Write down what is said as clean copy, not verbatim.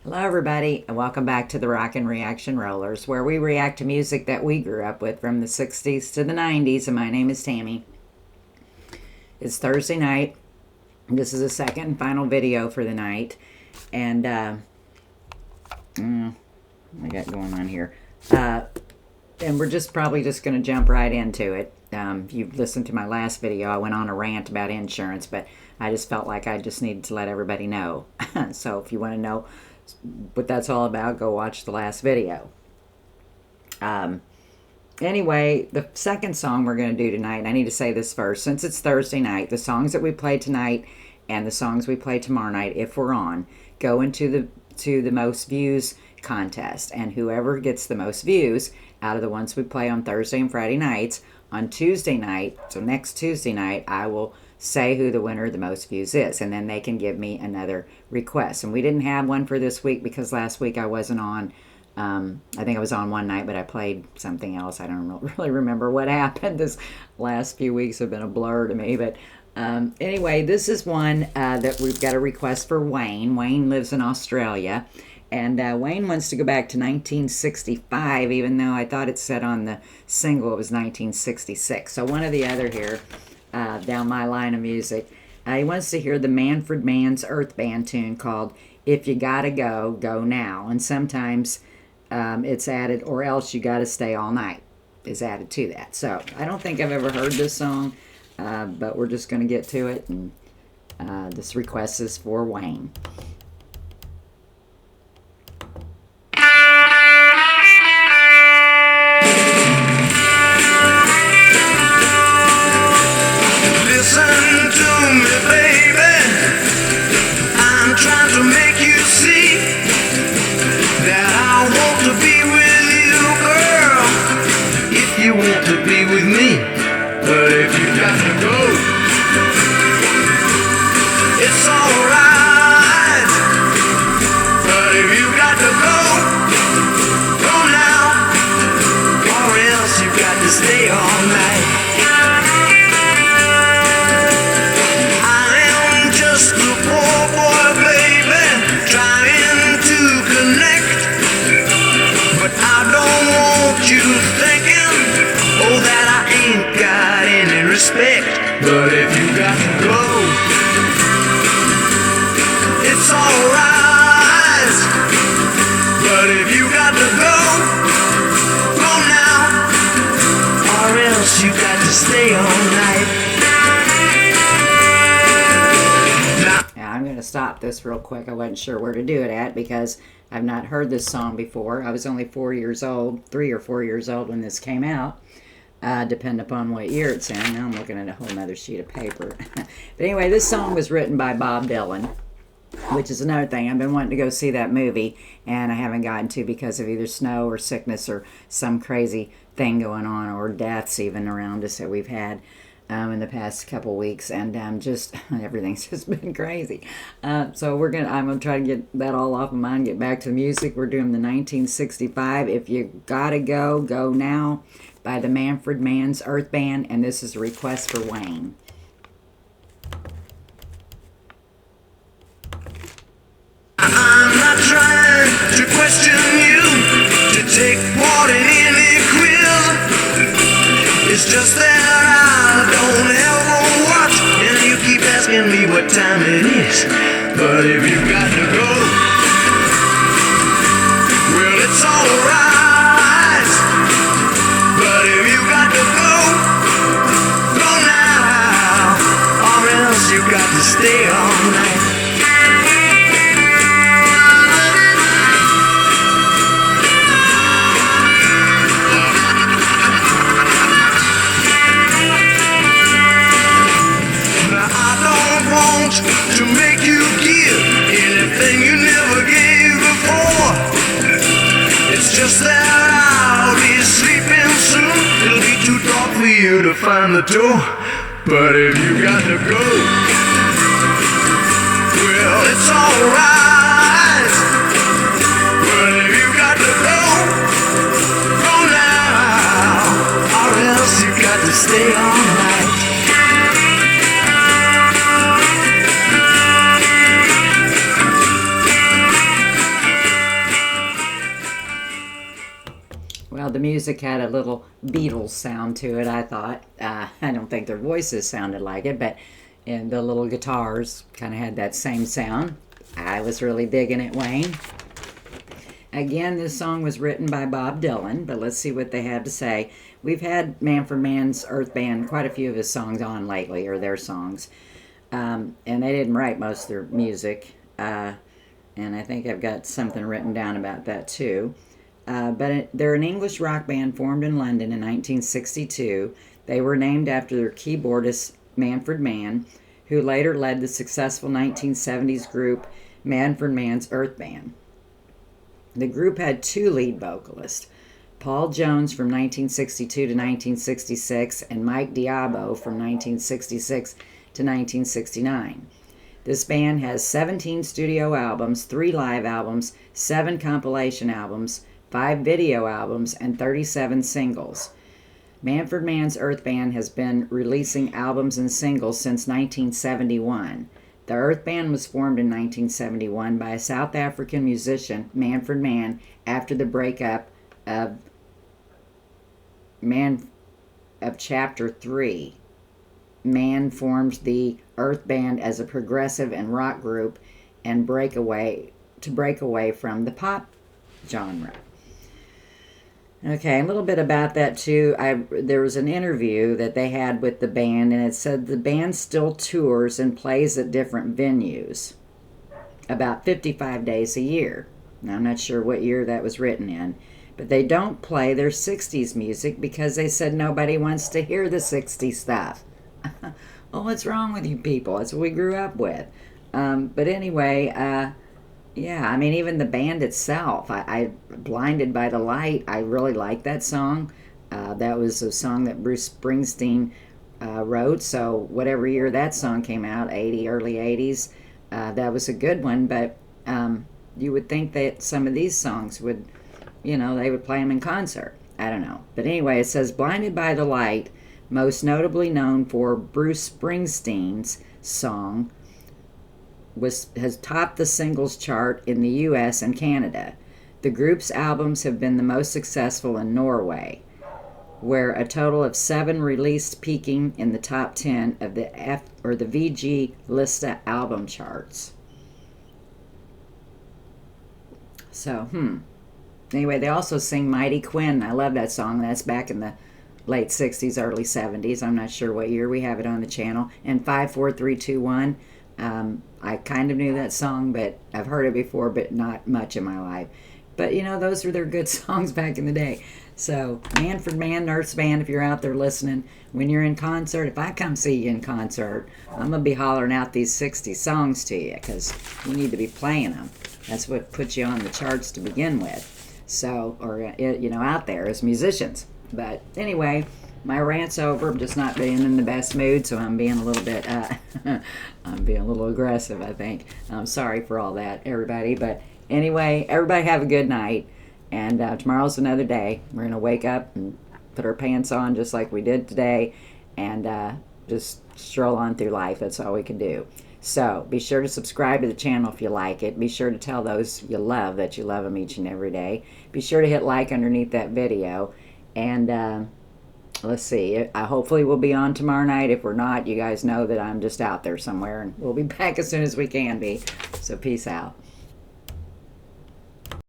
Hello, everybody, and welcome back to the Rockin' Reaction Rollers, where we react to music that we grew up with from the 60s to the 90s. And my name is Tammy. It's Thursday night. This is the second and final video for the night. And, what I got going on here? And we're probably just going to jump right into it. If you've listened to my last video, I went on a rant about insurance, but I just felt like I just needed to let everybody know. So if you want to know what that's all about, go watch the last video. Anyway, the second song we're going to do tonight, and I need to say this first, since it's Thursday night, the songs that we play tonight and the songs we play tomorrow night, if we're on, go into the most views contest, and whoever gets the most views out of the ones we play on Thursday and Friday nights, on Tuesday night, so next Tuesday night, I will say who the winner of the most views is, and then they can give me another request. And we didn't have one for this week because last week I wasn't on. I think I was on one night, but I played something else. I don't really remember what happened. This last few weeks have been a blur to me, but anyway, this is one that we've got a request for Wayne. Wayne lives in Australia, and Wayne wants to go back to 1965, even though I thought it said on the single it was 1966. So one or the other here. Down my line of music. He wants to hear the Manfred Mann's Earth Band tune called If You Gotta Go, Go Now. And sometimes it's added, or else you gotta stay all night is added to that. So I don't think I've ever heard this song, but we're just going to get to it. And this request is for Wayne. But if you got to go, it's alright. But if you got to go, go now, or else you got to stay all night. Now I'm going to stop this real quick. I wasn't sure where to do it at because I've not heard this song before. I was only 4 years old, 3 or 4 years old when this came out. Depend upon what year it's in. Now I'm looking at a whole nother sheet of paper. But anyway, this song was written by Bob Dylan, which is another thing. I've been wanting to go see that movie, and I haven't gotten to because of either snow or sickness or some crazy thing going on, or deaths even around us that we've had in the past couple weeks, and just everything's just been crazy. So I'm gonna try to get that all off of mine. Get back to the music. We're doing the 1965. If You Gotta Go, Go Now, by the Manfred Mann's Earth Band, and this is a request for Wayne. I'm not trying to question you, to take part in any quiz. It's just that I don't ever watch, and you keep asking me what time it is. But if you got to go, well, it's alright. But if you got to go, go now, or else you got to stay all night. Now I don't want to make you give anything you never gave before. It's just that I'll be sleeping soon. It'll be too dark for you to find the door. But if you got to go, well, it's alright. But if you got to go, go now, or else you got to stay all night. Well, the music had a little Beatles sound to it, I thought. I don't think their voices sounded like it, but and the little guitars kind of had that same sound. I was really digging it, Wayne. Again, this song was written by Bob Dylan, but let's see what they have to say. We've had Manfred Mann's Earth Band, quite a few of his songs on lately, or their songs. And they didn't write most of their music. And I think I've got something written down about that too. They're an English rock band formed in London in 1962. They were named after their keyboardist, Manfred Mann, who later led the successful 1970s group Manfred Mann's Earth Band. The group had two lead vocalists, Paul Jones from 1962 to 1966 and Mike Diabo from 1966 to 1969. This band has 17 studio albums, 3 live albums, 7 compilation albums, 5 video albums, and 37 singles. Manfred Mann's Earth Band has been releasing albums and singles since 1971. The Earth Band was formed in 1971 by a South African musician, Manfred Mann, after the breakup of Chapter 3. Mann formed the Earth Band as a progressive and rock group and break away from the pop genre. Okay, a little bit about that too. There was an interview that they had with the band, and it said the band still tours and plays at different venues about 55 days a year. Now, I'm not sure what year that was written in, but they don't play their 60s music because they said nobody wants to hear the 60s stuff. Well, what's wrong with you people? That's what we grew up with. But anyway, yeah, I mean, even the band itself, I Blinded by the Light, I really like that song. That was a song that Bruce Springsteen wrote, so whatever year that song came out, early 80s, that was a good one, but you would think that some of these songs would, they would play them in concert. I don't know. But anyway, it says, Blinded by the Light, most notably known for Bruce Springsteen's song, has topped the singles chart in the US and Canada. The group's albums have been the most successful in Norway, where a total of 7 released, peaking in the top 10 of the VG Lista album charts. So, Anyway, they also sing Mighty Quinn. I love that song. That's back in the late 60s, early 70s. I'm not sure what year. We have it on the channel. And 54321. I kind of knew that song, but I've heard it before, but not much in my life. But, those were their good songs back in the day. So, Manfred Mann, Earth Band, if you're out there listening, when you're in concert, if I come see you in concert, I'm going to be hollering out these 60 songs to you because you need to be playing them. That's what puts you on the charts to begin with. So, or, out there as musicians. But anyway, my rant's over. I'm just not being in the best mood, so I'm being a little bit, I'm being a little aggressive, I think. I'm sorry for all that, everybody. But anyway, everybody have a good night. And tomorrow's another day. We're going to wake up and put our pants on just like we did today and just stroll on through life. That's all we can do. So be sure to subscribe to the channel if you like it. Be sure to tell those you love that you love them each and every day. Be sure to hit like underneath that video. And let's see, I hopefully we'll be on tomorrow night. If we're not, you guys know that I'm just out there somewhere, and we'll be back as soon as we can be. So peace out.